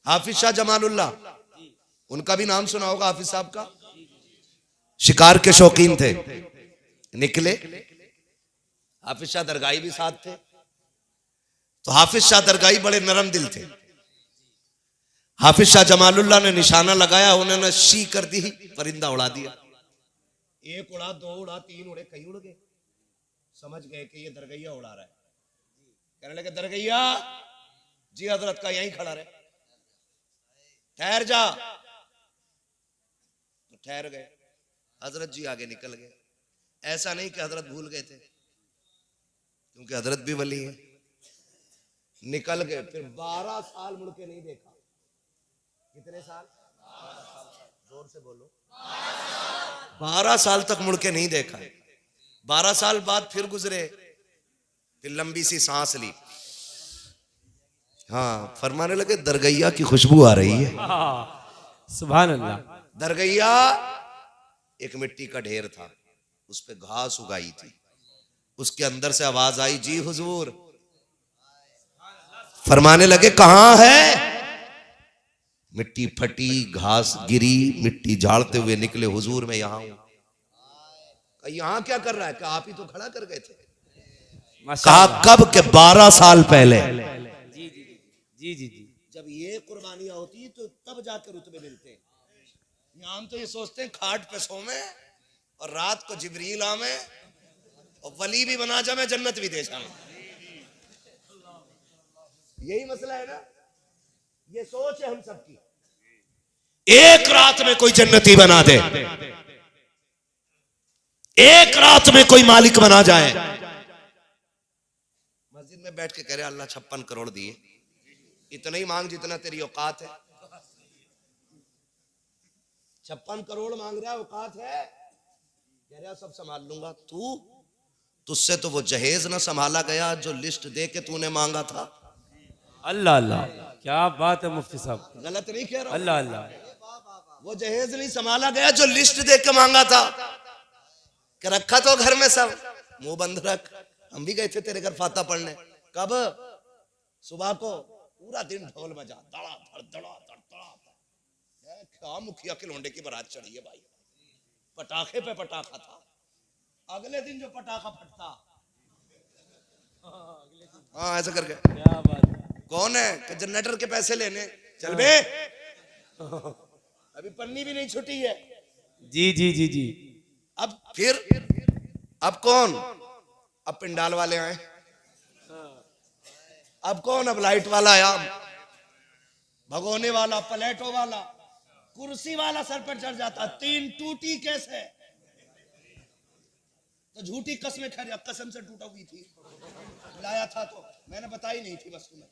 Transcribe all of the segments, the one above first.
हाफिज शाह जमालुल्लाह, उनका भी नाम सुना होगा हाफिज साहब का। शिकार के शौकीन थे, निकले, हाफिज शाह दरगाही भी साथ थे। तो हाफिज शाह दरगाही बड़े नरम दिल थे। हाफिज शाह जमालुल्लाह ने निशाना लगाया, उन्होंने शी कर दी, परिंदा उड़ा दिया। एक उड़ा, दो उड़ा, तीन उड़े, कई उड़ गए। समझ गए कि ये दरगैया उड़ा रहा है। कहने लगे दरगैया जी हजरत का यहीं खड़ा रहे, ठहर जा। तो ठहर गए, हजरत जी आगे निकल गए। ऐसा नहीं कि हजरत भूल गए थे, क्योंकि हजरत भी वली है। निकल गए, फिर 12 साल मुड़ के नहीं देखा। कितने साल? जोर से बोलो। 12 साल तक मुड़ के नहीं देखा। 12 साल बाद फिर गुजरे, फिर लंबी सी सांस ली। हाँ, फरमाने लगे दरगैया की खुशबू आ रही है। सुभान अल्लाह। दरगैया एक मिट्टी का ढेर था, उस पे घास उगाई थी। उसके अंदर से आवाज आई, जी हुजूर। फरमाने लगे कहां है? मिट्टी फटी, घास गिरी, मिट्टी झाड़ते हुए निकले, हुजूर मैं यहां हूं। यहां क्या कर रहा है? कहा आप ही तो खड़ा कर गए थे। कहा कब के? 12 साल पहले। जी जी जी जी जी। जब ये कुर्बानियां होती तो तब जाकर रुतबे मिलते हैं। हम तो ये सोचते हैं खाट पे सोवे और रात को जिब्रील आवे और वली भी बना जाए, जन्नत भी दे जाए। यही मसला है ना, ये सोच है हम सबकी। एक रात में कोई जन्नती बना दे, एक रात में कोई मालिक बना जाए। मस्जिद में बैठ के कह रहे अल्लाह 56 करोड़ दिए, इतना ही मांग जितना तेरी औकात है। 56 करोड़ मांग रहा है, औकात है? कह रहा सब संभाल लूंगा। तुझसे तो वो जहेज ना संभाला गया जो लिस्ट दे के तूने मांगा था। अल्लाह अल्लाह, क्या बात है मुफ्ती साहब, गलत नहीं कह रहा हूं? अल्लाह अल्लाह। वो जहेज नहीं संभाला गया जो लिस्ट दे के मांगा था। कि रखा तो घर में सब, मुंह बंद रख। हम भी गए थे तेरे घर फाता पढ़ने। कब? सुबह को। पूरा दिन ढोल बजा, दड़ा धड़ दड़ा धड़ दड़ा धड़। क्या मुखिया के लोंडे की बारात चढ़ी है भाई। पटाखे पे पटाखा था। अगले दिन जो पटाखा फटता, हाँ ऐसा करके, क्या बात है। कौन है? कि जनरेटर के पैसे लेने। चल बे, अभी पन्नी भी नहीं छुटी है। जी जी जी जी। अब फिर, अब कौन? अब पिंडाल वाले आए। अब कौन? अब लाइट वाला आया, भगोने वाला, प्लेटो वाला, कुर्सी वाला सर पर चढ़ जाता। 3 टूटी कैसे? तो झूठी कसमें खा, कसम से टूटा हुई थी, बुलाया था तो मैंने बताई नहीं थी बस तुम्हें।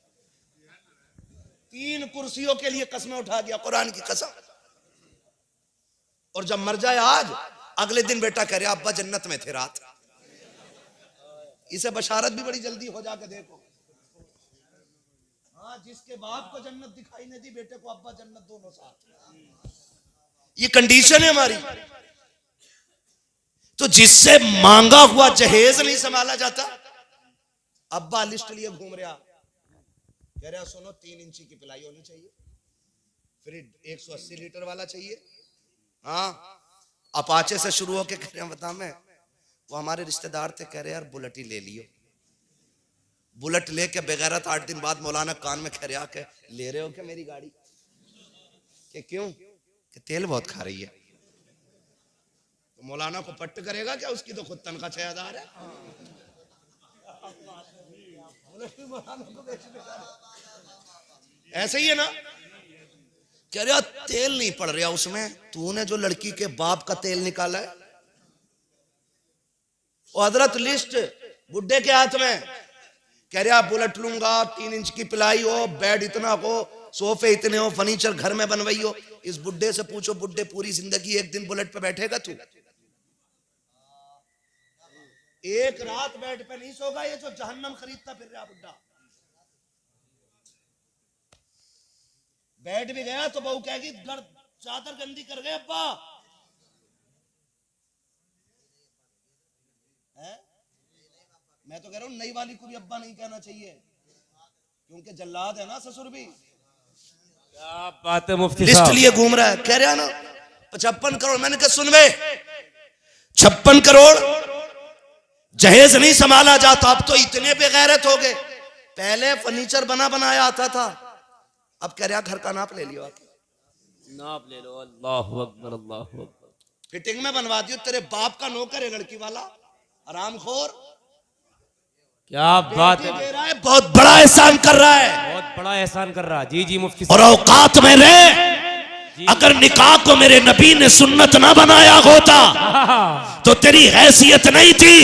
3 कुर्सियों के लिए कसमें उठा दिया, कुरान की कसम। और जब मर जाए आज, अगले दिन बेटा कह रहा अब्बा जन्नत में थे रात। इसे बशारत भी बड़ी जल्दी हो जाके देखो। हाँ, जिसके बाप को जन्नत दिखाई नहीं दी, बेटे को अब्बा जन्नत, दोनों साथ। ये कंडीशन है हमारी। तो जिससे मांगा हुआ जहेज नहीं संभाला जाता, अब्बा लिस्ट लिए घूम रहा, कह रहा सुनो 3 इंची की पिलाई होनी चाहिए, फिर 180 लीटर वाला चाहिए। हाँ, अपाचे से शुरू होके कह रहे बता मैं, वो हमारे रिश्तेदार थे, कह रहे यार बुलेट ही ले लियो। बुलेट लेके बेगैरत 8 दिन बाद मौलाना कान में कह रहा के ले रहे हो क्या मेरी गाड़ी? कि क्यों? कि तेल बहुत खा रही है। तो मौलाना को पट्ट करेगा क्या? उसकी तो खुद तनख्वाह 6000 है। ऐसे ही है ना? कह रहा तेल नहीं पड़ रहा उसमें, तूने जो लड़की के बाप का तेल निकाला है। और हजरत लिस्ट बुड्ढे के हाथ में, कह रहा बुलेट लूंगा, 3 इंच की पिलाई हो, बेड इतना हो, सोफे इतने हो, फर्नीचर घर में बनवाई हो। इस बुड्ढे से पूछो, बुड्ढे पूरी जिंदगी एक दिन बुलेट पे बैठेगा तू? एक रात बेड पे नहीं सोगा ये जो जहन्नम खरीदता फिर रहा बुड्ढा। बैठ भी गया तो बहू कहेगी चादर गंदी कर गए अब्बा। है? मैं तो कह रहा हूं नई वाली को भी अब्बा नहीं कहना चाहिए, क्योंकि जल्लाद है ना ससुर भी। क्या बात है मुफ्ती लिस्ट साहब। लिए घूम रहा है, कह रहा ना 55 करोड़। मैंने कहा सुन बे, 56 करोड़ जहेज नहीं संभाला जाता। अब तो इतने बेगैरत हो गए, पहले फर्नीचर बना बनाया आता था, अब कह रहा घर का नाप ले लियो, नाप ले लो। अल्लाह अकबर, अल्लाह अकबर। फिटिंग में बनवा दियो। तेरे बाप का नौकर है लड़की वाला, आरामखोर। क्या बात है, दे रहा है, बहुत बड़ा एहसान कर रहा है। बहुत बड़ा एहसान कर रहा। जी जी मुफ्ती और साहब। औकात में रहे। अगर निकाह को मेरे नबी ने सुन्नत ना बनाया होता तो तेरी हैसियत नहीं थी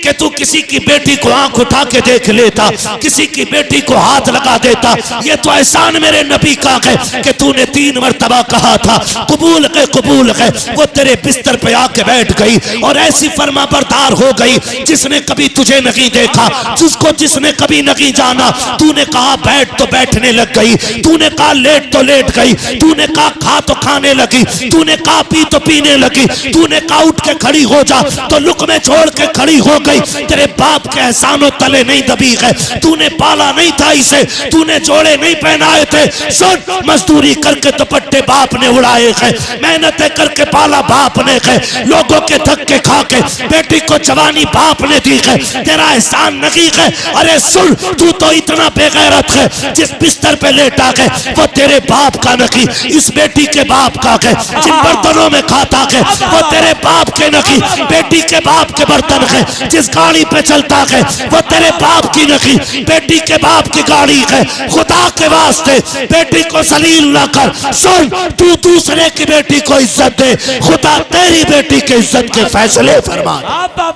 कि तू किसी की बेटी को आंख उठा के देख लेता, किसी की बेटी को हाथ लगा देता। ये तो एहसान मेरे नबी का है कि तूने 3 मरतबा कहा था कबूल है कबूल है। वो तेरे बिस्तर पे आके बैठ गई और ऐसी फर्मा बरदार हो गई जिसने कभी तुझे नहीं देखा, जिसको जिसने कभी नहीं जाना। तूने कहा बैठ तो बैठने लग गई, तूने कहा लेट तो लेट गई, तूने कहा खा तो खाने लगी, तूने कहा पी तो पीने लगी, तूने कहा उठ के खड़ी हो जा तो लुक में छोड़ के खड़ी हो गई। तेरे बाप के एहसानों तले नहीं दबी है, तूने पाला नहीं था इसे, तूने जोड़े नहीं पहनाए थे। सुन, मजदूरी करके दुपट्टे बाप ने उड़ाए हैं, मेहनतें करके पाला बाप ने है, लोगों के धक्के खा के बेटी को जवानी बाप ने दी है, तेरा एहसान नहीं है। अरे सुन, तू तो इतना बेगैरत है, जिस बिस्तर पे लेटा है वो तेरे बाप का नहीं, इस बेटी के बाप का है। जिन बर्तनों में खाता है वो तेरे बाप के नहीं, बेटी के बाप के बर्तन है। जिस गाड़ी पे चलता है वो तेरे बाप की नहीं, बेटी के बाप की गाड़ी है। खुदा के वास्ते बेटी को जलील ना कर। सुन, तू दूसरे की बेटी को इज्जत दे, खुदा तेरी बेटी की इज्जत के फैसले फरमा।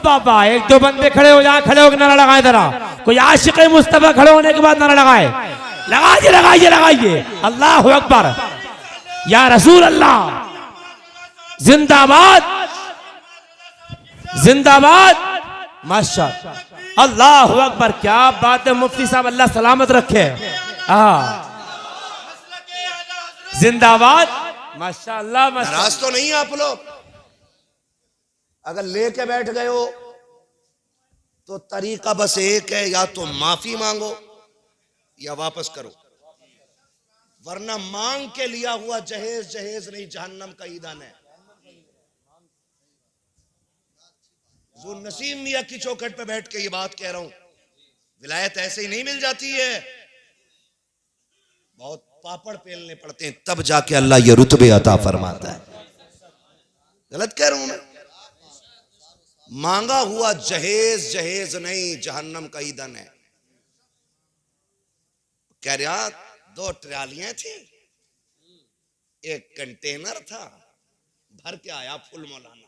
बाबा एक दो बंदे खड़े हो जाए, खड़े होकर नारा लगाए जरा। कोई आशिक मुस्तफा खड़े होने के बाद नारा लगाए, लगाइए लगाइए लगाइए। अल्लाह अकबर, या रसूल अल्लाह, जिंदाबाद जिंदाबाद। माशा अल्लाह अकबर, क्या बात है मुफ्ती साहब, अल्लाह सलामत रखे। जिंदाबाद, माशाअल्लाह। नाराज तो नहीं आप लोग? अगर लेके बैठ गए हो तो तरीका बस एक है, या तो माफी मांगो या वापस करो, वरना मांग के लिया हुआ जहेज जहेज नहीं, जहन्नम का ईंधन है। जो नसीम मियां की चौखट पे बैठ के ये बात कह रहा हूं, विलायत ऐसे ही नहीं मिल जाती है, बहुत पापड़ पेलने पड़ते हैं, तब जाके अल्लाह ये रुतबे अता फरमाता है। गलत कह रहा हूं मैं? मांगा हुआ जहेज जहेज नहीं, जहन्नम का ईंधन है। कह रहा 2 ट्रालियां थी, एक कंटेनर था, भर के आया फुल मौलाना।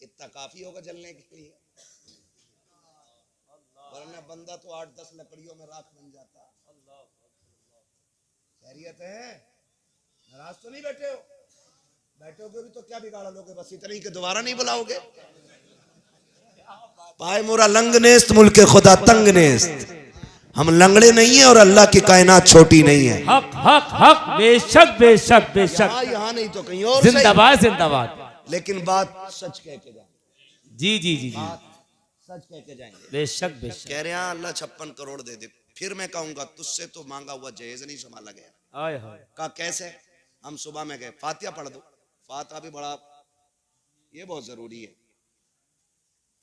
इतना काफी होगा जलने के लिए, वरना बंदा तो 8-10 लकड़ियों में राख बन जाता। खैरियत है? नाराज तो नहीं बैठे हो? बैठोगे भी तो क्या बिगाड़ लोगे, बस इतना ही कि दोबारा नहीं बुलाओगे। पाए मोरा लंग नेस्त, मुल्के खुदा तंग नेस्त। हम लंगड़े नहीं है और अल्लाह की कायनात छोटी नहीं है। हक हक हक, बेशक बेशक बेशक, यहाँ नहीं तो कहीं और। जिंदाबाद जिंदाबाद। लेकिन बात सच कह के जाएंगे। जी जी जी जी, सच कह के जाएंगे। बेशक बेशक। कह रहे हैं अल्लाह 56 करोड़ दे दे। फिर मैं कहूंगा तुझसे तो मांगा हुआ जहेज नहीं संभाला गया। आए हाय, कहा कैसे? हम सुबह में गए, फातिहा पढ़ दो। फातिहा भी बड़ा, ये बहुत जरूरी है।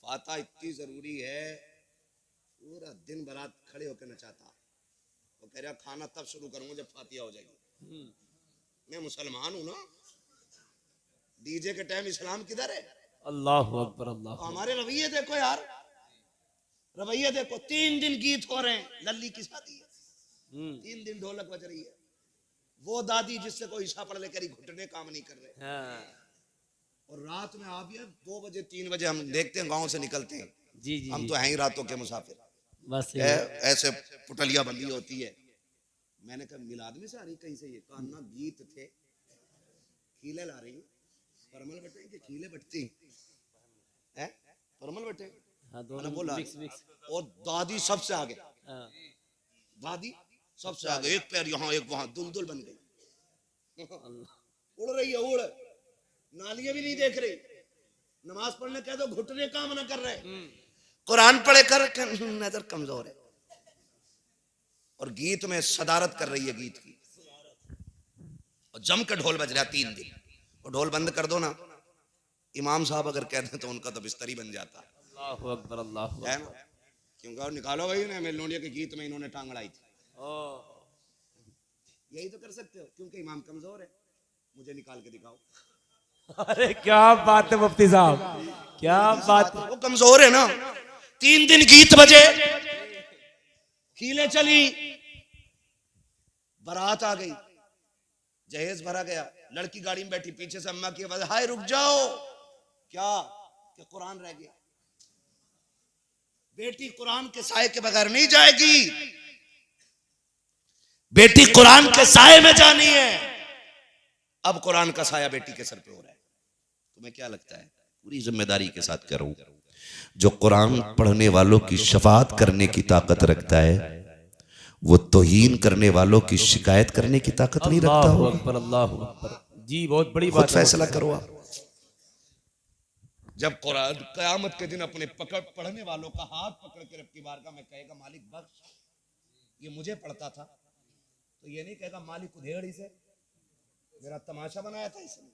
फातिहा इतनी जरूरी है, पूरा दिन बरात खड़े होकर नचाता। वो कह रहा खाना तब शुरू करूंगा जब फातिहा हो जाएगी। मैं मुसलमान हूं ना, डीजे के टाइम इस्लाम किधर है? अल्लाह अकबर, अल्लाह। तो हमारे रवैये देखो यार, रवैये देखो। 3 दिन गीत हो रहे हैं, लल्ली की शादी है, 3 दिन ढोलक बज रही है। वो दादी जिससे कोई ईशा पढ़ ले करी, घुटने काम नहीं कर रहे। और रात में आप ये 2 बजे 3 बजे हम देखते हैं, गांव से निकलते हैं। जी जी, हम तो हैं ही रातों के मुसाफिर, बस ऐसे पुटलिया बंदी होती है। मैंने कहा मिलाद में से आ रही कहीं से? ये कान्ना गीत थे, खीले ला रही, परमल बटे के खीले बटती है, परमल बटे। हाँ, दोनों बोला मिक्स मिक्स। और दादी सबसे आगे, दादी सबसे आगे, एक पैर यहाँ एक वहां, दुलदुल बन गई। उड़ रही है, उड़, नालियां भी नहीं देख रही। नमाज पढ़ने कह दो, घुटने काम ना कर रहे। कुरान पढ़े कर, नजर कमजोर है। और गीत में सदारत कर रही है, गीत की। जम के ढोल बज रहा 3 दिन, और ढोल बंद कर दो ना, इमाम साहब अगर कहते हैं तो उनका तो बिस्तरी बन जाता अल्लाहु अकबर, अल्लाहु है ना। क्योंकि और निकालो भाई ना, मेलोडिया के गीत में इन्होंने टांग अड़ाई थी, यही तो कर सकते हो, क्योंकि इमाम कमजोर है, मुझे निकाल के दिखाओ। अरे क्या बात है मुफ्ती साहब, क्या बात है। वो कमजोर है ना। 3 दिन गीत बजे, कीले चली, बारात आ गई, जहेज भरा गया, लड़की गाड़ी में बैठी, पीछे से अम्मा की आवाज, हाय रुक जाओ, क्या कि कुरान रह गया। बेटी कुरान के साए के बगैर नहीं जाएगी, बेटी कुरान के साए में जानी है। अब कुरान का साया बेटी के सर पे हो रहा है। तुम्हें क्या लगता है, पूरी जिम्मेदारी के साथ कह रहा हूं, जो कुरान पढ़ने वालों की शफाअत करने की ताकत रखता है, वो तौहीन करने वालों की शिकायत करने की ताकत नहीं रखता अल्लाहु होगा। अकबर, अल्लाहु अकबर। जी बहुत बड़ी खुद बात है। फैसला करो आप। जब कुरान कयामत के दिन अपने पढ़ने वालों का हाथ पकड़ के रब की बारगाह में कहेगा, मालिक बख्श, ये मुझे पढ़ता था, तो ये नहीं कहेगा मालिक उधेड़ ही से, मेरा तमाशा बनाया था इसने।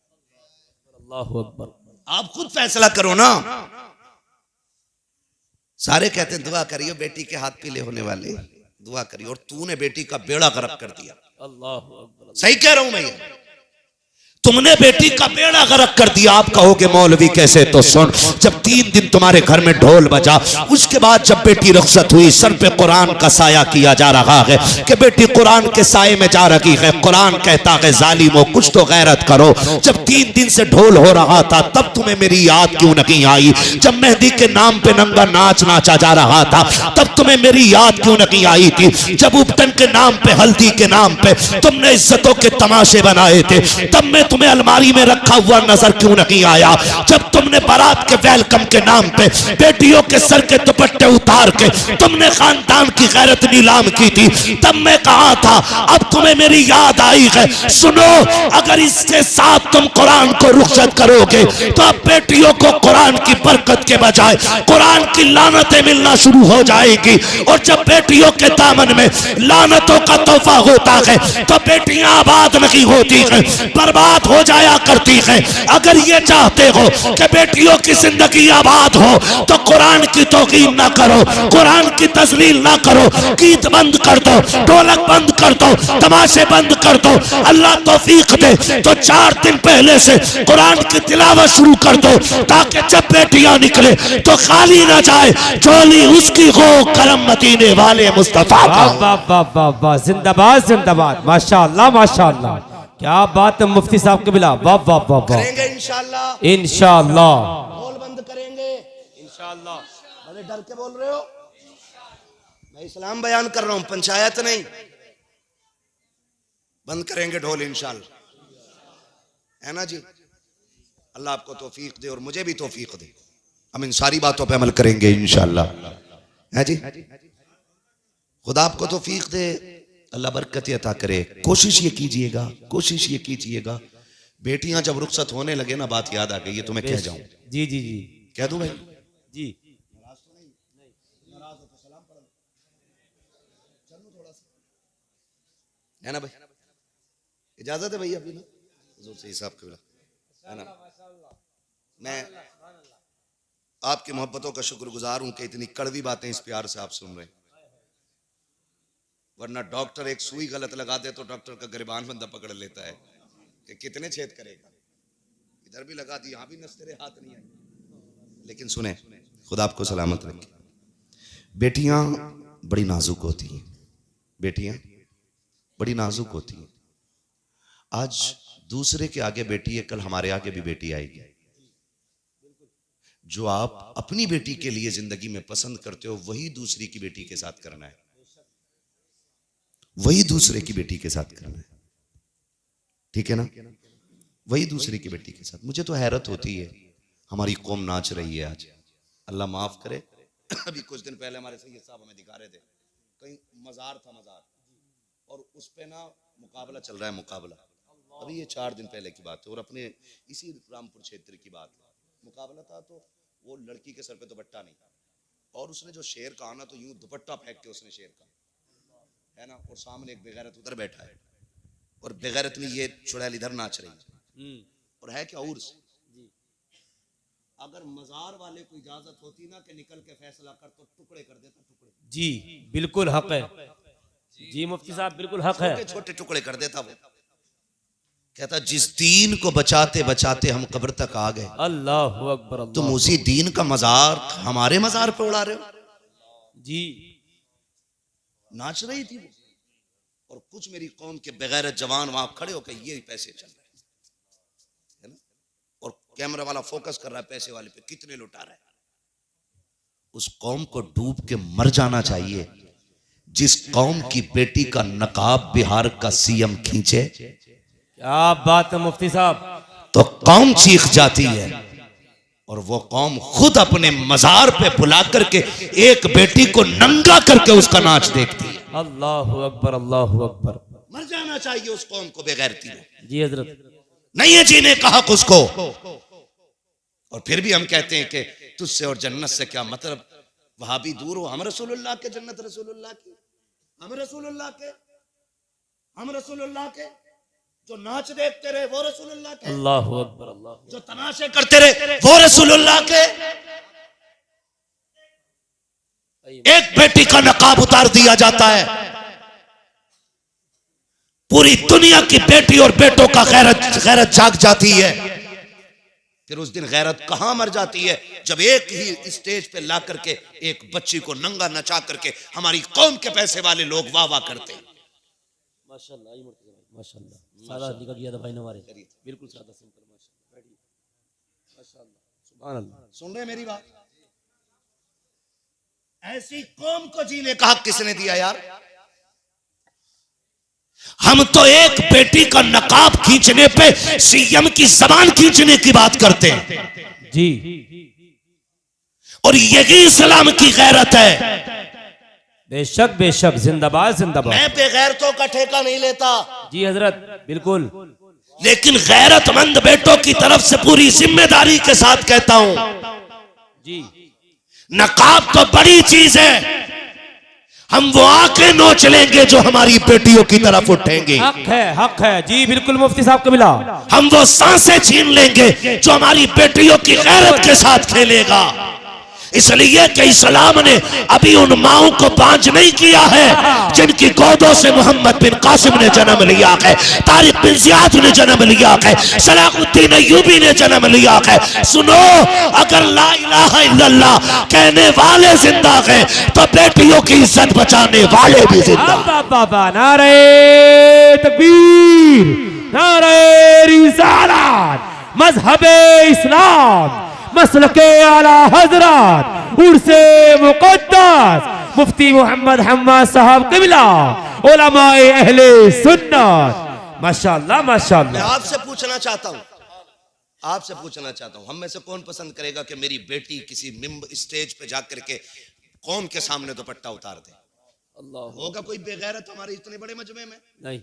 अल्लाहु अकबर। आप खुद फैसला करो ना। सारे कहते हैं दुआ करियो, बेटी के हाथ पीले होने वाले, दुआ करियो, और तूने बेटी का बेड़ा गर्क कर दिया। अल्लाहु अकबर। सही कह रहा हूं मैं, ये तुमने बेटी का बेड़ा गर्क कर दिया। आप कहोगे मौलवी कैसे, तो सुन, जब 3 दिन तुम्हारे घर में ढोल बजा, उसके बाद जब बेटी रुखसत हुई, सर पे कुरान का साया किया जा रहा है कि बेटी कुरान के साये में जा रही है। कुरान कहता है जालिमो कुछ तो गैरत करो। जब 3 दिन से ढोल हो रहा था, तब तुम्हें मेरी याद क्यों नहीं आई? जब मेहंदी के नाम पे नंगा नाच नाचा जा रहा था, तब तुम्हें मेरी याद क्यों नहीं आई थी? जब उपटन के नाम पे, हल्दी के नाम पे तुमने इज्जतों के तमाशे बनाए थे, तब मैं तुम्हें अलमारी में रखा हुआ नजर क्यों नहीं आया? जब तुमने बारात के वेलकम के नाम पे बेटियों के सर के दुपट्टे उतार के तुमने खानदान की गैरत नीलाम की थी, तब मैं कहा था अब तुम्हें मेरी याद आई है। सुनो, अगर इसके साथ तुम कुरान को रुखसत करोगे तो अब बेटियों को कुरान की बरकत के बजाय कुरान की लानतें मिलना शुरू हो जाएगी। और जब बेटियों के दामन में लानतों का तोहफा होता है तो बेटियां आबाद नहीं होती हैं, बर्बाद हो जाया करती है। अगर ये चाहते हो कि बेटियों की जिंदगी आबाद हो तो कुरान की तौकीर ना करो, कुरान की तजलील ना करो, गीत बंद कर दो, ढोलक बंद कर दो, तमाशे बंद कर दो। अल्लाह तौफीक दे तो 4 दिन पहले से कुरान की तिलावत शुरू कर दो, ताकि जब बेटियां निकले तो खाली ना जाए झोली उसकी हो, करम मदीने वाले मुस्तफा का। वाह वाह वाह वाह, जिंदाबाद जिंदाबाद, माशाअल्लाह माशाअल्लाह, क्या बात है मुफ्ती साहब के बिला। वाह वाह वाह वाह। करेंगे इंशाअल्लाह, इंशाअल्लाह, ढोल बंद करेंगे इंशाअल्लाह। बड़े डर के बोल रहे हो, मैं इस्लाम बयान कर रहा हूं, पंचायत नहीं। बंद करेंगे ढोल इंशाअल्लाह, है ना जी। अल्लाह आपको तौफीक दे और मुझे भी तौफीक दे, हम इन सारी बातों पे अमल करेंगे इंशाअल्लाह, है जी। खुदा आपको तौफीक दे, अल्लाह बरकत अता करे। कोशिश ये कीजिएगा, कोशिश ये कीजिएगा, बेटियां जब रुखसत होने लगे ना, बात याद आ गई, ये तुम्हें कह जाऊं। जी जी जी, कह दूं भाई जी। है ना भाई, इजाजत है भाई अभी ना, हुजूर से हिसाब के बिला, है ना। मैं आपकी मोहब्बतों का शुक्रगुजार हूं कि इतनी कड़वी बातें इस प्यार से आप सुन रहे हैं। वरना डॉक्टर एक सुई गलत लगा दे तो डॉक्टर का गिरबान बंदा पकड़ लेता है कि कितने छेद करेगा, इधर भी लगा दी, यहां भी नस तेरे हाथ नहीं है। लेकिन सुने, खुदा आपको सलामत रखे। बेटियां बड़ी नाजुक होती हैं, बेटियां बड़ी नाजुक होती हैं। आज दूसरे के आगे बेटी है, कल हमारे आगे भी बेटी आएगी। जो आप अपनी बेटी के लिए जिंदगी में पसंद करते हो, वही दूसरी की बेटी के साथ करना है, वही दूसरे की बेटी के साथ करना है, ठीक है ना, वही दूसरे की बेटी के साथ। मुझे तो हैरत होती है, हमारी कौम नाच रही है आज, अल्लाह माफ करे। अभी कुछ दिन पहले हमारे सैयद साहब हमें दिखा रहे थे, कहीं मजार था, मजार, और उस पे ना मुकाबला चल रहा है, मुकाबला। अभी ये 4 दिन पहले की बात है, और अपने इसी रामपुर क्षेत्र की बात है। मुकाबला था तो वो लड़की के सर पे दुपट्टा नहीं, और उसने जो शेर कहा ना, तो यूं दुपट्टा फेंक के उसने शेर कहा, है ना, और सामने एक बेगैरत उधर बैठा है, और बेगैरत में ये चुड़ैल इधर नाच रही है और है क्या उर्स। अगर मजार वाले को इजाजत होती ना कि निकल के फैसला कर तो टुकड़े कर देता, टुकड़े। जी बिल्कुल हक है, जी मुफ्ती साहब बिल्कुल हक है। छोटे छोटे टुकड़े कर देता वो। कहता जिस दीन को बचाते बचाते हम कब्र तक आ गए, अल्लाह अकबर। तुम उसी दीन का मजार हमारे मजार पे उड़ा रहे हो। जी नाच रही थी वो, और कुछ मेरी कौम के बगैर जवान वहां खड़े होकर ये पैसे चल रहे है ना, और कैमरा वाला फोकस कर रहा है पैसे वाले पे, कितने लुटा रहा है। उस कौम को डूब के मर जाना चाहिए जिस कौम की बेटी का नकाब बिहार का सीएम खींचे। क्या बात है मुफ्ती साहब। तो कौम चीख जाती है और वो कौम खुद अपने मजार पे बुला करके एक बेटी को नंगा करके उसका नाच देखती है। अल्लाह अकबर, अल्लाह अकबर। मर जाना चाहिए उस कौम को बेगैरती में। जी हजरत। नहीं है जीने का हक उसको। और फिर भी हम कहते हैं कि तुझसे और जन्नत से क्या मतलब, वहां भी दूर हो, हम रसूलुल्लाह के, जन्नत रसूलुल्लाह की, हम रसूलुल्लाह के, हम रसूलुल्लाह के। जो नाच देखते रहे वो रसूलुल्लाह के, अल्लाह अकबर, अल्लाह। जो तमाशे करते रहे वो रसूलुल्लाह के। एक बेटी का नकाब उतार दिया जाता है, पूरी दुनिया की बेटी और बेटों का गैरत जाग जाती है। फिर उस दिन गैरत कहां मर जाती है, जब एक ही स्टेज पे ला करके एक बच्ची को नंगा नचा करके हमारी कौम के पैसे वाले लोग वाह वाह करते हैं। माशाल्लाह, माशाल्लाह। सादा निकल गया था भाई हमारे, बिल्कुल सादा सिंपल। माशाल्लाह, माशाल्लाह, सुभान अल्लाह। सुन रहे मेरी बात। ऐसी कौम को जीने का हक किसने दिया यार। हम तो एक बेटी का नकाब खींचने पे सीएम की जबान खींचने की बात करते हैं जी, और यही इस्लाम की गैरत है। बेशक बेशक, जिंदाबाद जिंदाबाद। मैं बेगैरतों का ठेका नहीं लेता जी हजरत, बिल्कुल। लेकिन गैरतमंद बेटों की तरफ से पूरी जिम्मेदारी के साथ कहता हूं, जी नकाब तो बड़ी चीज है, हम वो आंखें नोच लेंगे जो हमारी बेटियों की तरफ उठेंगे। हक है जी, बिल्कुल मुफ्ती साहब को मिला। हम वो सांसें छीन लेंगे जो हमारी बेटियों की गैरत के साथ खेलेगा। इसलिए कि इस्लाम ने अभी उन माओं को बांझ नहीं किया है जिनकी गोदों से मोहम्मद बिन कासिम ने जन्म लिया है, तारिक बिन जियाद ने जन्म लिया है, सलाहुद्दीन अय्यूबी ने जन्म लिया है। सुनो, अगर ला इलाहा इल्लल्लाह कहने वाले जिंदा हैं तो बेटियों की इज्जत बचाने वाले भी जिंदा। बाबा नारे तकबीर, नारे रिसालत, मजहबे इस्लाम, मसलके आला हजरत, उर्से मुकद्दस मुफ्ती मोहम्मद हम्माद साहब किबला, उलमाए अहले सुन्नत। माशाल्लाह माशाल्लाह। मैं आपसे पूछना चाहता हूं, आपसे पूछना चाहता हूं, हम में से कौन पसंद करेगा कि मेरी बेटी किसी स्टेज पे जाकर के कौम के सामने दुपट्टा उतार दे। अल्लाह। होगा कोई बेगैरत हमारे इतने बड़े मजमे में? नहीं,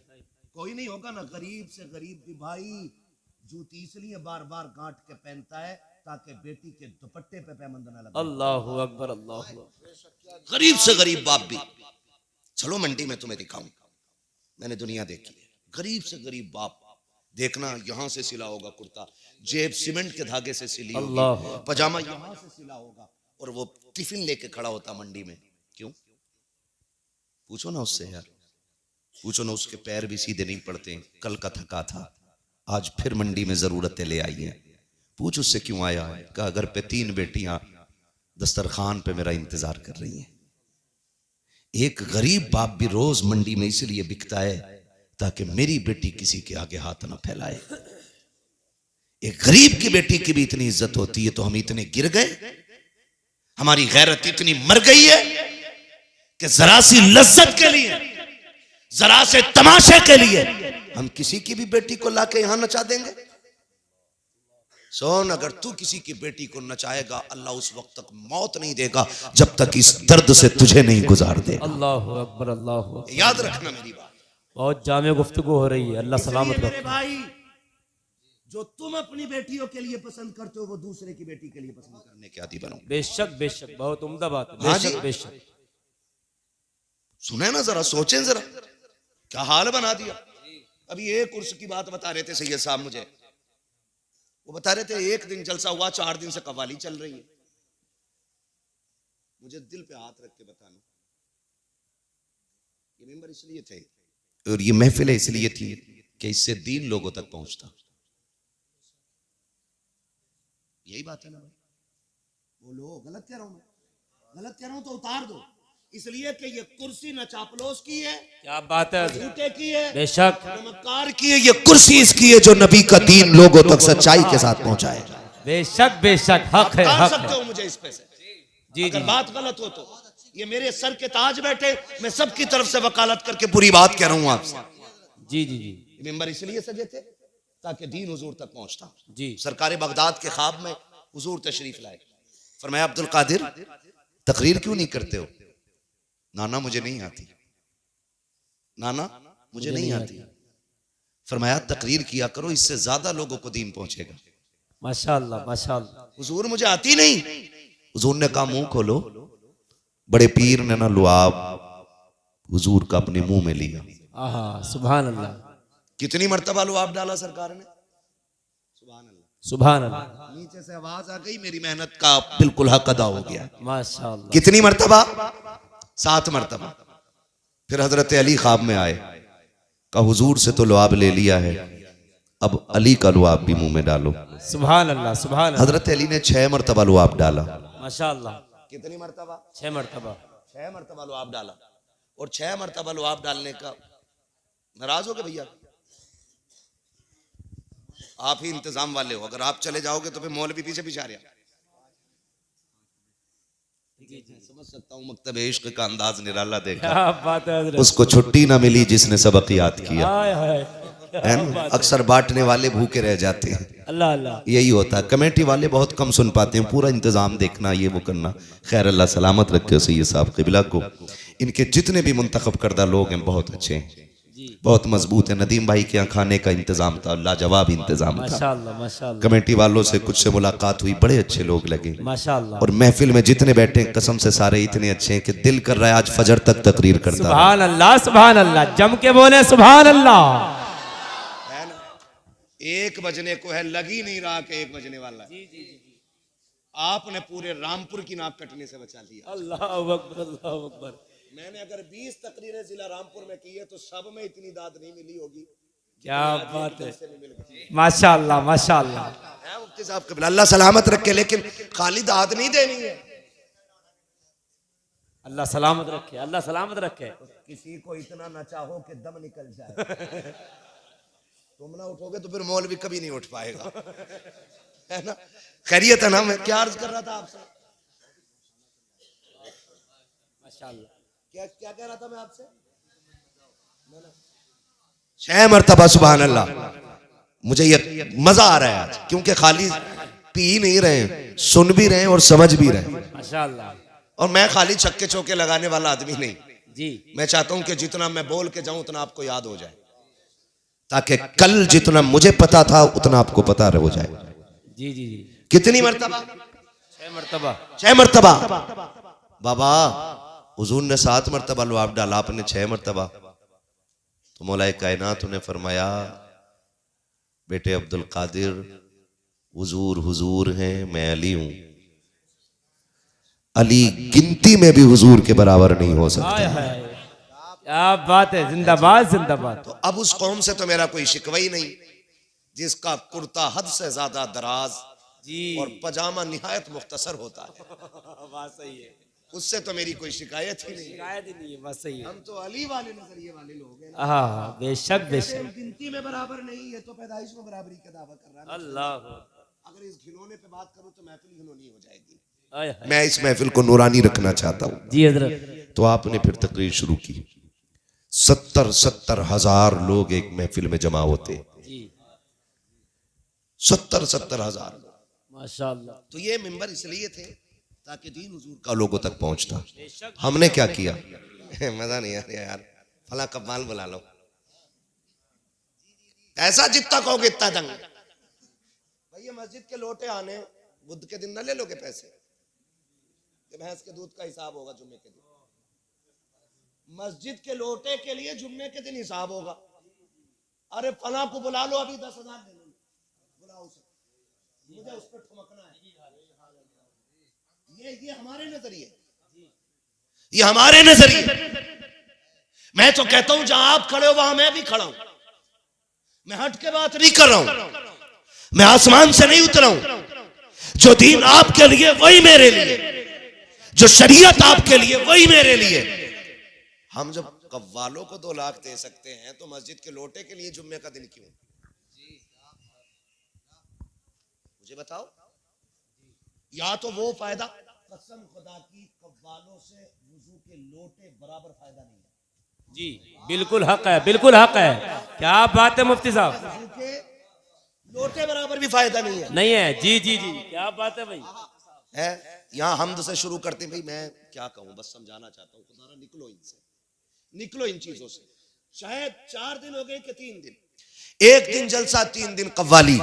कोई नहीं होगा ना। गरीब से गरीब भी भाई जूती इसलिए बार बार गांठ के पहनता है ताकि बेटी के दुपट्टे पे पैबंद ना लगे। अल्लाह अकबर, अल्लाह। गरीब से गरीब बाप भी, चलो मंडी में तुम्हें दिखाऊं, मैंने दुनिया देखी है। गरीब से गरीब बाप, देखना यहां से सिला होगा कुर्ता, जेब सीमेंट के धागे से सिली होगी, पजामा यहां से सिला होगा, और वो टिफिन लेके खड़ा होता मंडी में। क्यों? पूछो ना उससे यार, पूछो ना, उसके पैर भी सीधे नहीं पड़ते। कल का थका था, आज फिर मंडी में जरूरतें ले आई हैं। पूछ उससे क्यों आया है? कहा घर पे 3 बेटियां दस्तरखान पे मेरा इंतजार कर रही हैं। एक गरीब बाप भी रोज मंडी में इसलिए बिकता है ताकि मेरी बेटी किसी के आगे हाथ ना फैलाए। एक गरीब की बेटी की भी इतनी इज्जत होती है तो हम इतने गिर गए, हमारी गैरत इतनी मर गई है कि जरा सी लज्जत के लिए, जरा से तमाशे के लिए हम किसी की भी बेटी को लाके यहां नचा देंगे। सोन, अगर तू किसी की बेटी को नचाएगा, अल्लाह उस वक्त तक मौत नहीं देगा जब तक इस दर्द से तुझे नहीं गुजार दे। अल्लाह अकबर, अल्लाह। याद रखना मेरी बात। बहुत जामे गुफ्तगू हो रही है, अल्लाह सलामत मेरे रखे। भाई, जो तुम अपनी बेटियों के लिए पसंद करते हो वो दूसरे की बेटी के लिए पसंद करने के आदी बनो। बेशक बेशक, बहुत उम्दा बात है। हाँ जी। बेशक बेशक। सुने ना, जरा सोचें, जरा क्या हाल बना दिया। अभी एक उर्स की बात बता रहे थे सैयद साहब मुझे, वो बता रहे थे एक दिन जलसा हुआ, 4 दिन से कव्वाली चल रही है। मुझे दिल पे हाथ रख के बताना, ये मेंबर इसलिए थे और ये महफिल इसलिए थी कि इससे दीन लोगों तक पहुंचता। यही बात है ना भाई? बोलो, गलत कह रहा हूं मैं? गलत कह रहा हूं तो उतार दो। इसलिए कि ये कुर्सी न चापलोस की है, क्या बात है, झूठे की है, बेशक नमकार की है, ये कुर्सी इसकी है जो नबी का दीन लोगों तक सच्चाई के साथ पहुंचाए। बेशक बेशक, हक है, उतार हक सकते है। हो मुझे इस पे से? जी अगर जी, बात गलत हो तो ये मेरे सर के ताज बैठे, मैं सबकी तरफ से वकालत करके पूरी बात कह रहा हूं आपसे। जी जी जी ये मेंबर इसलिए सजे थे ताकि दीन हुजूर तक पहुंचता। जी। सरकार बगदाद के ख्वाब में हुजूर तशरीफ लाए, फरमाया अब्दुल कादिर तकरीर क्यों नहीं करते हो? नाना मुझे नहीं आती, नाना मुझे नहीं आती। फरमाया तकरीर किया करो, इससे ज्यादा लोगों को दीन पहुंचेगा। माशाअल्लाह माशाअल्लाह। हुजूर मुझे आती नहीं। हुजूर ने कहा मुंह खोलो। बड़े पीर ने ना लुआब हुजूर का अपने मुंह में लिया। आहा, सुभान अल्लाह कितनी मर्तबा लुआब डाला सरकार ने? सुभान अल्लाह। सुभान अल्लाह, नीचे से आवाज आ गई, मेरी मेहनत का बिल्कुल हक अदा हो गया। माशाअल्लाह। कितनी मर्तबा? 7 मर्तबा। फिर हजरत अली ख्वाब में आए, कहा हुजूर से तो लुआब ले लिया है, अब अली का लुआब भी मुंह में डालो। सुभान अल्लाह सुभान अल्लाह। हजरत अली ने 6 मर्तबा लुआब डाला। माशाअल्लाह, कितनी मर्तबा? 6 मरतबा। 6 मर्तबा लुआब डाला। और 6 मर्तबा लुआब डालने का नाराज हो गए भैया? आप ही इंतजाम वाले हो, अगर आप चले जाओगे तो फिर मौलवी पीछे पीछे आ रहा। समझ सकता हूँ, मकतब इश्क का अंदाज निराला देखा। क्या बात है हजरत। उसको छुट्टी ना मिली जिसने सबक याद किया, हाय हाय, है ना? अक्सर बांटने वाले भूखे रह जाते हैं, अल्लाह अल्लाह। यही होता है। कमेटी वाले बहुत कम सुन पाते हैं, पूरा इंतजाम देखना, ये वो करना। खैर अल्लाह सलामत रखे सैयद साहब क़िबला को। इनके जितने भी मुंतखब करदा लोग हैं बहुत अच्छे हैं, बहुत मजबूत है। नदीम भाई के यहाँ खाने का इंतजाम था, लाजवाब इंतजाम था। माशाअल्लाह माशाअल्लाह कमेटी वालों से कुछ से मुलाकात हुई, बड़े अच्छे लोग लगे। माशाअल्लाह। और महफिल में जितने बैठे हैं, कसम से सारे इतने अच्छे हैं कि दिल कर रहा है आज फजर तक तकरीर करता रहे। सुभान अल्लाह सुभान अल्लाह, जम के बोले सुभान अल्लाह। 1 बजने को है, लग ही नहीं रहा कि 1 बजने वाला है। आपने पूरे रामपुर की नाक कटने से बचा लिया। अल्लाह अकबर अल्लाह अकबर। मैंने अगर 20 तकरीरें जिला रामपुर में की है तो सब में इतनी दाद नहीं मिली होगी। क्या बात है, माशाअल्लाह माशाअल्लाह। मुफ्ती साहब क़िबला अल्लाह सलामत रखे, लेकिन खाली दाद नहीं देनी है। अल्लाह सलामत रखे, अल्लाह सलामत रखे। किसी को इतना न चाहो कि दम निकल जाए। तुम ना उठोगे तो फिर मौलवी कभी नहीं उठ पाएगा, है ना? खैरियत है ना? मैं क्या अर्ज कर रहा था आपसे? माशाअल्लाह। क्या क्या कह रहा था मैं आपसे? 6 मर्तबा सुभान अल्लाह। मुझे ये मजा आ रहा है आज, क्योंकि खाली पी नहीं रहे, सुन भी रहे और समझ भी रहे। माशाअल्लाह। और मैं खाली छक्के चौके लगाने वाला आदमी नहीं जी। मैं चाहता हूं कि जितना मैं बोल के जाऊं उतना आपको याद हो जाए, ताकि कल जितना मुझे पता था उतना आपको पता हो जाए। जी जी जी। कितनी मर्तबा? 6 मरतबा। 6 मर्तबा। बाबा हुजूर ने 7 मर्तबा लुआब डाला, आपने 6 मर्तबा। तो मौलाए कायनात ने फरमाया, बेटे अब्दुल कादिर, हुजूर हुजूर हैं, मैं अली हूं। अली गिनती में भी हुजूर के बराबर नहीं हो सकता। हाय हाय, क्या बात है, जिंदाबाद जिंदाबाद। तो अब उस कौम से तो मेरा कोई शिकवा ही नहीं जिसका कुर्ता हद से ज्यादा दराज जी और पजामा निहायत मुख्तसर होता है। बात सही है, उससे तो मेरी कोई शिकायत ही नहीं। शिकायत ही नहीं है, बात सही है। हम तो अली वाले नजरिए वाले लोग हैं ना। हाँ बेशक बेशक। गिनती में बराबर नहीं है तो पैदाइश में बराबरी का दावा कर रहा है। अल्लाह, अगर इस खिलौने पे बात करूं तो महफिल खिलौनी हो जाएगी। हाय हाय। मैं इस महफिल को नूरानी रखना चाहता हूं। जी हजरत। तो आपने फिर तकरीर शुरू की। 70 हजार लोग एक महफिल में जमा होते। जी 70 हजार। माशाअल्लाह। तो ये मिंबर इसलिए थे ताकि दीन हुजूर का लोगों तक पहुंचता। हमने क्या किया? मजा नहीं आ रहा यार, फला कब्बाल बुला लो, ऐसा जितना कहोगे इतना दंग। भैया मस्जिद के लोटे आने बुध के दिन न ले लोगे पैसे, कि भैंस के दूध का हिसाब होगा जुम्मे के दिन। मस्जिद के लोटे के लिए जुम्मे के दिन हिसाब होगा। अरे फला को बुला लो, अभी 10,000 ले लो, बुलाओ उसे, मुझे उस पर ठुमकना है। ये हमारे नजरिए, ये हमारे नजरिए। मैं तो कहता हूं जहां आप खड़े हो वहां मैं भी खड़ा हूं। मैं हट के बात नहीं कर रहा हूं, मैं आसमान से नहीं उतरा हूं। जो दीन आपके लिए वही मेरे लिए, जो शरीयत आपके लिए वही मेरे लिए। हम जब कव्वालों को 2 लाख दे सकते हैं तो मस्जिद के लोटे के लिए जुम्मे का दिन क्यों? मुझे बताओ। या तो वो फायदा, कसम खुदा की कव्वालों से वुजू के लोटे बराबर फायदा नहीं है। जी बिल्कुल हक है, बिल्कुल हक है। क्या बात है मुफ्ती साहब, वुजू के लोटे बराबर भी फायदा नहीं है। नहीं है। जी जी जी, क्या बात है भाई। है यहाँ हमद से शुरू करते हैं। भाई मैं क्या कहूँ, बस समझाना चाहता हूँ। खुदा निकलो इनसे, निकलो इन चीजों से। शायद 4 दिन हो गए कि 3 दिन, 1 दिन जलसा, 3 दिन कव्वाली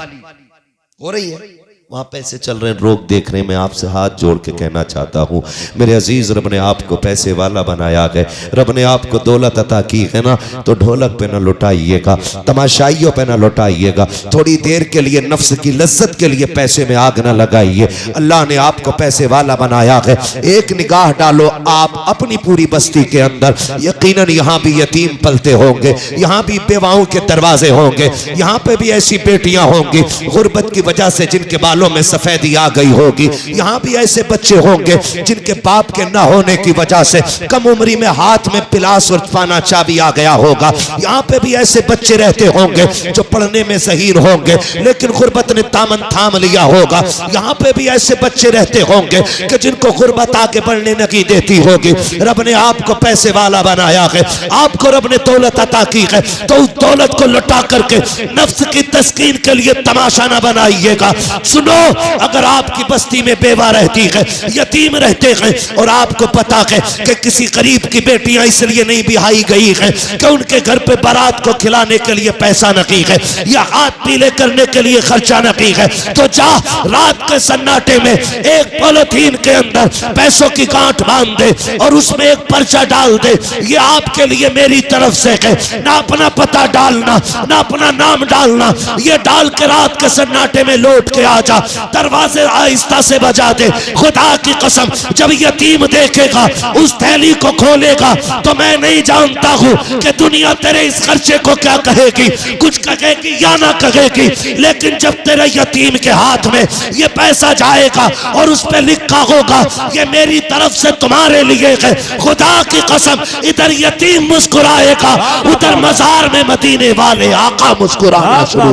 हो रही है। वहां पैसे चल रहे हैं, लोग देख रहे हैं। मैं आपसे हाथ जोड़ के कहना चाहता हूं मेरे अजीज, रब ने आपको पैसे वाला बनाया है, रब ने आपको दौलत अता की है ना, तो ढोलक पे ना लुटाइएगा, तमाशाइयों पे ना लुटाइएगा। थोड़ी देर के लिए नफ्स की लज्जत के लिए पैसे में आग ना लगाइए। अल्लाह ने आपको पैसे वाला बनाया है। एक निगाह डालो आप अपनी पूरी बस्ती के अंदर, यकीनन यहाँ भी यतीम पलते होंगे, यहाँ भी बेवाओं के दरवाजे होंगे, यहाँ पे भी ऐसी बेटियां होंगी गुर्बत की वजह से जिनके बालों में सफेदी आ गई होगी। यहाँ भी ऐसे बच्चे होंगे जिनके बाप के न होने की वजह से कम उम्री में हाथ में पिलास और पाना चाबी आ गया होगा। यहाँ पे भी ऐसे बच्चे रहते होंगे जो पढ़ने में ज़हीर होंगे लेकिन गुर्बत ने दामन थाम लिया होगा। यहाँ पे भी ऐसे बच्चे रहते होंगे कि जिनको गुर्बत आगे बढ़ने नहीं देती होगी। रब ने आपको पैसे वाला बनाया है, आपको रब ने दौलत अता की है, तो उस दौलत को लुटा करके नफ्स की तस्कीन के लिए तमाशा ना बनाइएगा। सुनो, अगर आपकी बस्ती में बेवा रहती है, यतीम रहते हैं और आपको पता है कि किसी गरीब की बेटियां इसलिए नहीं बिहाई गई है कि उनके घर पे बारात को खिलाने के लिए पैसा नहीं है या हाथ पीले करने के लिए खर्चा नहीं है, तो जा रात के सन्नाटे में एक पॉलिथीन के अंदर पैसों की गांठ बांध दे और उसमें एक पर्चा डाल दे। ये आपके लिए मेरी तरफ से है, ना अपना पता डालना ना अपना नाम डालना। ये डाल के रात के सन्नाटे में लौट के आ जा, दरवाजे आहिस्ता से बजा दे। खुदा की कसम, जब यतीम देखेगा उस थैली को खोलेगा तो मैं नहीं जानता हूं कि दुनिया तेरे इस खर्चे को क्या कहेगी, कुछ कहेगी या ना कहेगी, लेकिन जब तेरे यतीम के हाथ में ये पैसा जाएगा और उस पर लिखा होगा ये मेरी तरफ से तुम्हारे लिए है, खुदा की कसम इधर यतीम मुस्कुराएगा, उधर मजार में मदीने वाले आका मुस्कुराना शुरू।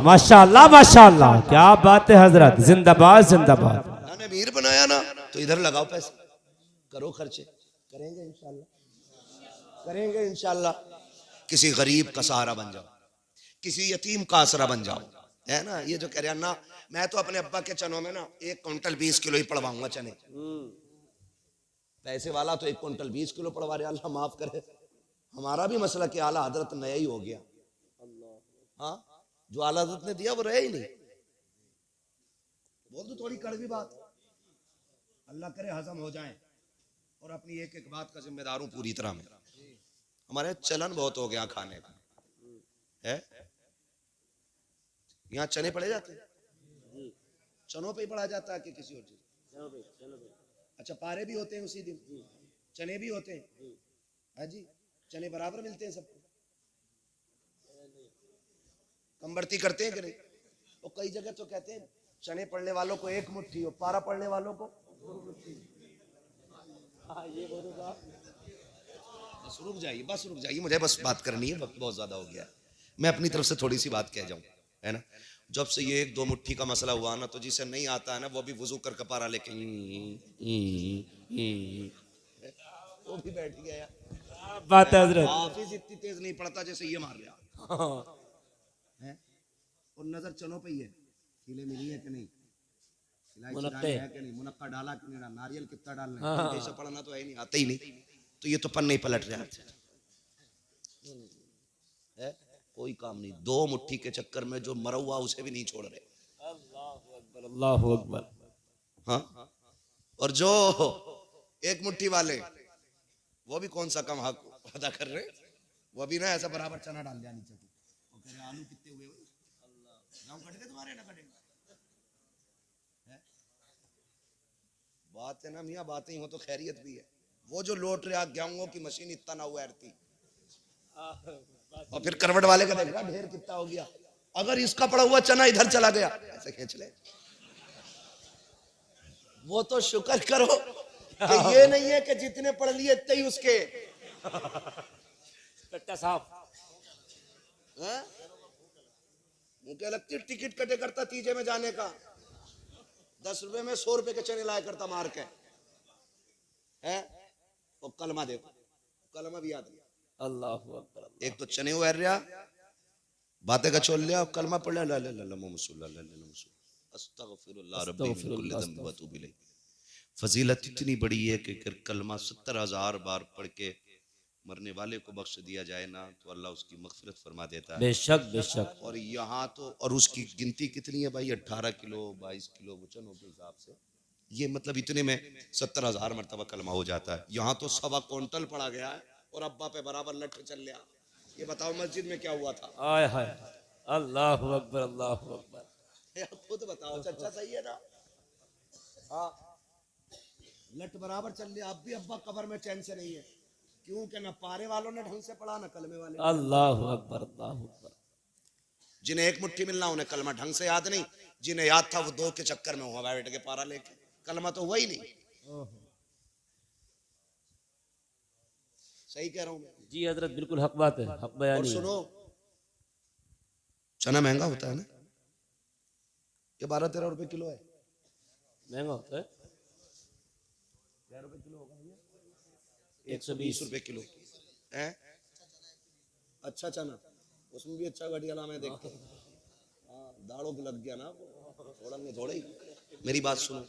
माशाअल्लाह माशाअल्लाह, क्या बात है हजरत, जिंदाबाद जिंदाबाद। मैंने अमीर बनाया ना तो इधर लगाओ पैसे, करो खर्चे, करेंगे इंशाल्लाह, करेंगे इंशाल्लाह। किसी गरीब का सहारा बन जाओ, किसी यतीम का आसरा बन जाओ, है ना। ये जो कह रहे ना, मैं तो अपने अब्बा के चनों में ना 1 क्विंटल 20 किलो ही पड़वाऊंगा चने। पैसे वाला तो 1 क्विंटल 20 किलो पड़वा रहे, अल्लाह माफ करे। हमारा भी मसला कि आला हजरत नया ही हो गया। हाँ, जो आला हजरत ने दिया वो रहे ही नहीं। बोल दो थोड़ी कड़वी बात, अल्लाह करे हजम हो जाए और अपनी एक एक बात का जिम्मेदार हूं पूरी तरह में। हमारे चलन बहुत हो गया खाने का, है यहाँ चने पड़े जाते हैं, चनों पे ही पड़ा जाता है कि किसी और चीज। अच्छा, पारे भी होते हैं उसी दिन, चने भी होते हैं, है जी। चने बराबर मिलते हैं सबको, कम बढ़ती करते हैं कि नहीं। और कई जगह तो कहते हैं चने पड़ने वालों को 1 मुट्ठी और पारा पड़ने वालों को 2 मुट्ठी। बस रुक जाइए, बस रुक जाइए, मुझे बस बात करनी है, वक्त बहुत ज्यादा हो गया है। मैं अपनी तरफ से थोड़ी सी बात कह जाऊं, है ना। जब से ये 1-2 मुट्ठी का मसला हुआ ना, तो जिसे नहीं आता है ना वो भी वुजू कर कपारा लेके वो भी बैठ गया यार। बात है हजरत, हाफिज इतनी तेज नहीं पड़ता जैसे ये मार लिया है। और नजर चनों पे ही है, खिले मिली है कि नहीं, है कि नहीं, मुनक्का डाला कि नहीं, नारियल कितना डालना है, ऐसा पढ़ना तो है नहीं, आता ही नहीं, तो ये तो पन्ने ही पलट रहा है। कोई काम नहीं, 2 मुट्ठी के चक्कर में जो मरा हुआ उसे भी नहीं छोड़ रहे। अल्लाहु अकबर। हाँ, और जो 1 मुट्ठी वाले वो भी कौन सा कम हक अदा कर रहे, वो भी ना ऐसा बराबर चना डाल दिया नीचे, वो कह रहे आलू कितने हुए भाई, गाँव कट गए तुम्हारे ना कटे। बात है ना मियाँ, बातें ही हो तो खैरियत भी है। वो जो लोट रहा गेहूं की मशीन इतना ना हुआ रहती, और फिर करवट वाले का देख रहा ढेर कितना हो गया। अगर इसका पड़ा हुआ चना इधर चला गया ऐसे खींच ले। वो तो शुक्र करो कि ये नहीं है कि जितने पढ़ लिए इतने ही उसके कट्टा साहब मुझे लगती टिकट कटे करता तीजे में जाने का, 10 रुपए में 100 रुपए के चने लाया करता मार के है। वो कलमा देखो, कलमा भी याद नहीं। अल्लाह अकबर। एक तो चने उड़ रहा बातें का छोड़ लिया, कलमा पढ़ लिया, फजीलत इतनी बड़ी है कि अगर कलमा 70,000 बार पढ़ के मरने वाले को बख्श दिया जाए ना तो अल्लाह उसकी मगफिरत फरमा देता है। बेशक बेशक। और यहाँ तो और उसकी गिनती कितनी है भाई, 18 किलो 22 किलो वचनों के हिसाब से, ये मतलब इतने में 70,000 मरतबा कलमा हो जाता है। यहाँ तो 1.25 क्विंटल पड़ा गया है और अब्बा पे बराबर लठ चल लिया। ये बताओ मस्जिद में क्या हुआ था। आय हाय अल्लाह अकबर अल्लाह अकबर। खुद बताओ चचा, सही है ना। हाँ लठ बराबर चल लिया। अब भी अब्बा कब्र में चैन से नहीं है, क्योंकि ना पारे वालों ने ढंग से पढ़ा ना कलमे वाले। अल्लाह अकबर अल्लाह अकबर। जिन्हें एक मुट्ठी मिलना उन्हें कलमा ढंग से याद नहीं, जिन्हें याद था वो 2 के चक्कर में हुआ बैठ के पारा लेके, कलमा तो हुआ ही नहीं। सही कह रहा हूं मैं जी हजरत, बिल्कुल हक बात है, हक बयानी। और सुनो, चना महंगा होता है ना, ये 12-13 रुपए किलो है। महंगा होता है, 13 रुपए किलो होगा, 120 रुपए किलो है। अच्छा चना, उसमें भी अच्छा घटिया मैं देखते हैं। हाँ दाढ़ों को लग गया ना थोड़ा ही। मेरी बात सुनो,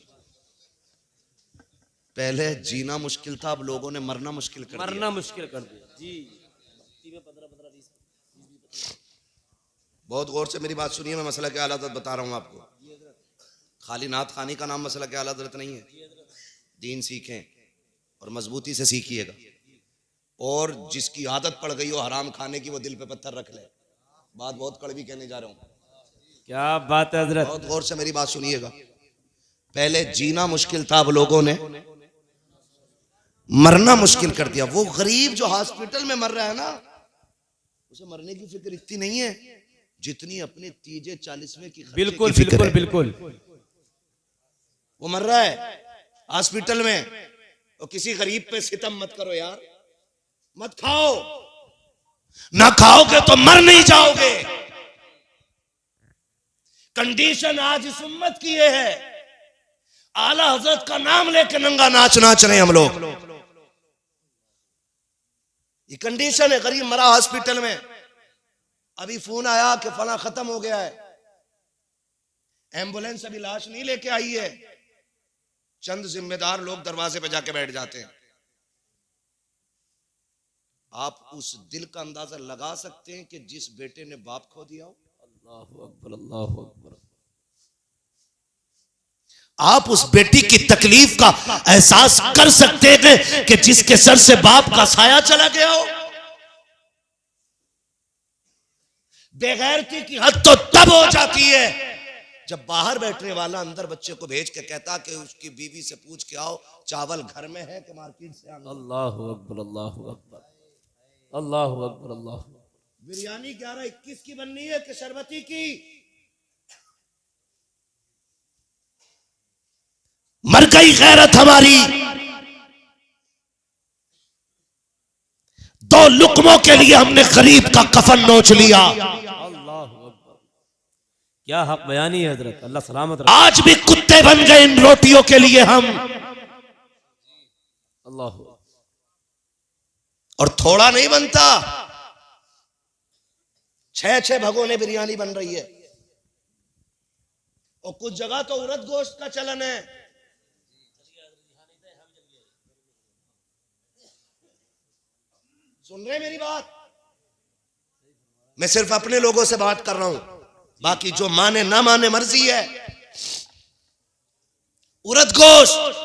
पहले जीना मुश्किल था, अब लोगों ने मरना मुश्किल कर दिया। मरना मुश्किल कर दिया जी। 15-15 20 बहुत गौर से मेरी बात सुनिए, मैं मसला क्या हालत बता रहा हूँ आपको। खाली नात खानी का नाम मसला क्या हालत नहीं है। दीन सीखें और मजबूती से सीखिएगा, और जिसकी आदत पड़ गई हो हराम खाने की वो दिल पे पत्थर रख ले। बात बहुत कड़वी कहने जा रहा हूँ। क्या बात है हजरत, बहुत गौर से मेरी बात सुनिएगा। पहले जीना मुश्किल था, अब लोगों ने मरना मुश्किल कर दिया। वो गरीब जो हॉस्पिटल में मर रहा है ना, उसे मरने की फिक्र इतनी नहीं है जितनी अपने 30-40वें की बिल्कुल बिल्कुल बिल्कुल। वो मर रहा है हॉस्पिटल में, और किसी गरीब पे सितम मत करो यार, मत खाओ, ना खाओगे तो मर नहीं जाओगे। कंडीशन आज इस उम्मत की ये है, आला हजरत का नाम लेके नंगा नाच नाच रहे हम लोग। ये कंडीशन है। गरीब मरा हॉस्पिटल में, अभी फोन आया कि फला खत्म हो गया है, एम्बुलेंस अभी लाश नहीं लेके आई है। चंद जिम्मेदार लोग दरवाजे पे जाके बैठ जाते हैं। आप उस दिल का अंदाजा लगा सकते हैं कि जिस बेटे ने बाप खो दिया हो। अल्लाह अकबर अल्लाह अकबर। आप उस बेटी की तकलीफ का एहसास कर सकते हैं कि जिसके सर से बाप का साया चला गया हो। बेगैरती की हद तो तब हो जाती है जब बाहर बैठने वाला अंदर बच्चे को भेज के कहता कि उसकी बीवी से पूछ के आओ चावल घर में है कि मार्केट से आना। अल्लाह अकबर अल्लाह अकबर अल्लाह अकबर अल्लाह। बिरयानी 11-21 की बननी है कि शरबती की। मर गई गैरत हमारी। 2 लुकमों के लिए हमने गरीब का कफन नोच लिया। अल्लाह अकबर, क्या हक बयानी है हजरत, अल्लाह सलामत रखे। आज भी कुत्ते बन गए इन रोटियों के लिए हम। अल्लाह। और थोड़ा नहीं बनता, 6-6 भगोने बिरयानी बन रही है। और कुछ जगह तो उड़द गोश्त का चलन है। सुन रहे मेरी बात? मैं सिर्फ अपने लोगों से बात कर रहा हूं, बाकी जो माने ना माने मर्जी है। उड़द गोश्त।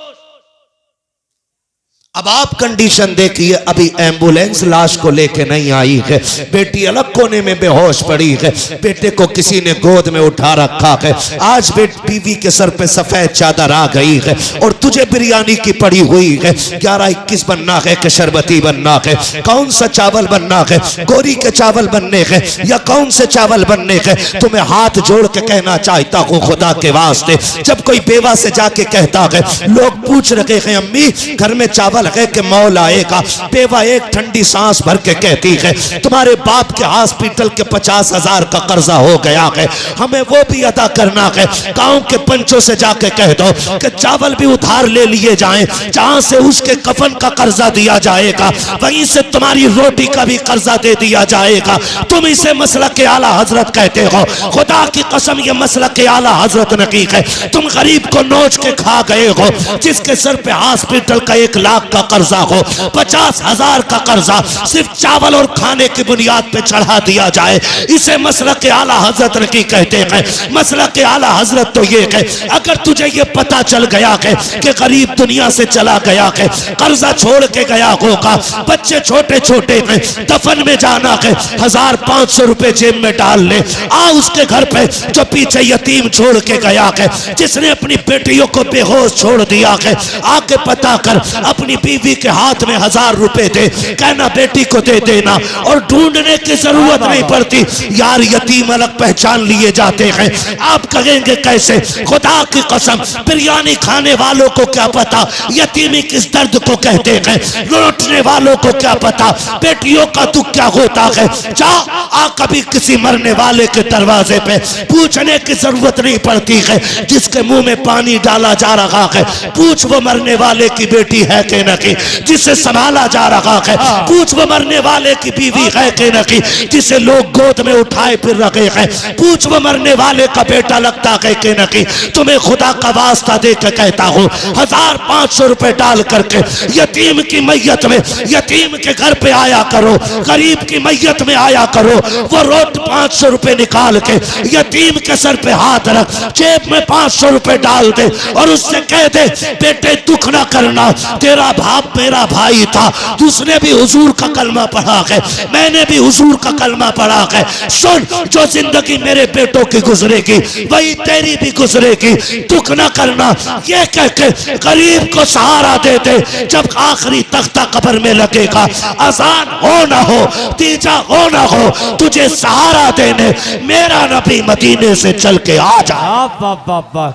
अब आप कंडीशन देखिए, अभी एम्बुलेंस लाश को लेके नहीं आई है, बेटी अलग कोने में बेहोश पड़ी है, बेटे को किसी ने गोद में उठा रखा है। आज बीवी के सर पे सफेद चादर आ गई है और तुझे बिरयानी की पड़ी हुई है। 11-21 बनना है कि शरबती बनना है, कौन सा चावल बनना है, गोरी के चावल बनने हैं या कौन से चावल बनने हैं? तुम्हें हाथ जोड़ के कहना चाहता हूँ खुदा के वास्ते, जब कोई बेवा से जाके कहता है, लोग पूछ रहे हैं अम्मी घर में चावल है कि मौल आएगा, बेवा एक ठंडी सांस भर के कहती है तुम्हारे बाप के हॉस्पिटल के 50,000 का कर्जा हो गया है, हमें वो भी अदा करना है। गांव के पंचों से जाके कह दो कि चावल भी उधार ले लिए जाएं, जहां से उसके कफन का कर्जा दिया जाएगा वहीं से तुम्हारी रोटी का भी कर्जा दे दिया जाएगा। तुम इसे मसलक के आला हजरत कहते हो, खुदा की कसम ये मसलक के आला हजरत नहीं है। तुम गरीब को नोच के खा गए हो, जिसके सर पे हॉस्पिटल का 1 लाख का कर्जा हो, 50,000 का कर्जा सिर्फ चावल और खाने की बुनियाद पे चढ़ा दिया जाए, इसे मसलक के आला हजरत नहीं कहते हैं। मसलक के आला हजरत तो ये है, अगर तुझे ये पता चल गया है कि गरीब दुनिया से चला गया है, कर्जा छोड़ के गया होगा, बच्चे छोटे छोटे हैं, दफन में जाना है, 1,500 रुपए जेब में डाल ले, आ उसके घर पे जो पीछे यतीम छोड़ के गया है, जिसने अपनी बेटियों को बेहोश छोड़ दिया है, आके पता कर, अपनी बीवी के हाथ में 1,000 रुपए दे, कहना बेटी को दे देना, और ढूंढने की जरूरत नहीं पड़ती। यार यतीम अलग पहचान लिए जाते हैं, आप कहेंगे कैसे? खुदा की कसम बिरयानी खाने वालों को क्या पता यतीमी किस दर्द को कहते हैं, लौटने वालों को क्या पता बेटियों का दुख क्या होता है। जा आ कभी किसी मरने वाले के दरवाजे पे, पूछने की जरूरत नहीं पड़ती है, जिसके मुंह में पानी डाला जा रहा है पूछ वो मरने वाले की बेटी है कि नहीं, जिसे संभाला जा रहा है पूछ वो मरने वाले की बीवी है कि नहीं, जिसे लोग गोद में उठाए फिर रखे हैं पूछ वो मरने वाले का बेटा लगता है कि नहीं। तुम्हें खुदा का वास्ता दे के कहता हूँ 1,500 रुपए डाल करके यतीम की मैयत में, यतीम के घर पे आया करो, गरीब की मैयत में आया करो, वो रोज 500 रुपए निकाल के यतीम के सर पे हाथ रख, जेब में 500 रुपए डाल दे और उससे कह दे बेटे दुख ना करना, तेरा बाप मेरा भाई था, उसने भी हुजूर का कलमा पढ़ा है, मैंने भी हुजूर का कलमा पढ़ा है, सुन जो जिंदगी मेरे बेटों की गुजरेगी वही तेरी भी गुजरेगी, दुख ना करना। ये कह के गरीब को सहारा दे दे, जब आखिरी तख्ता कब्र में लगेगा, अजान हो ना हो, तीजा हो ना हो, तुझे सहारा देने मेरा नबी मदीने से चल के आ जा।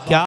क्या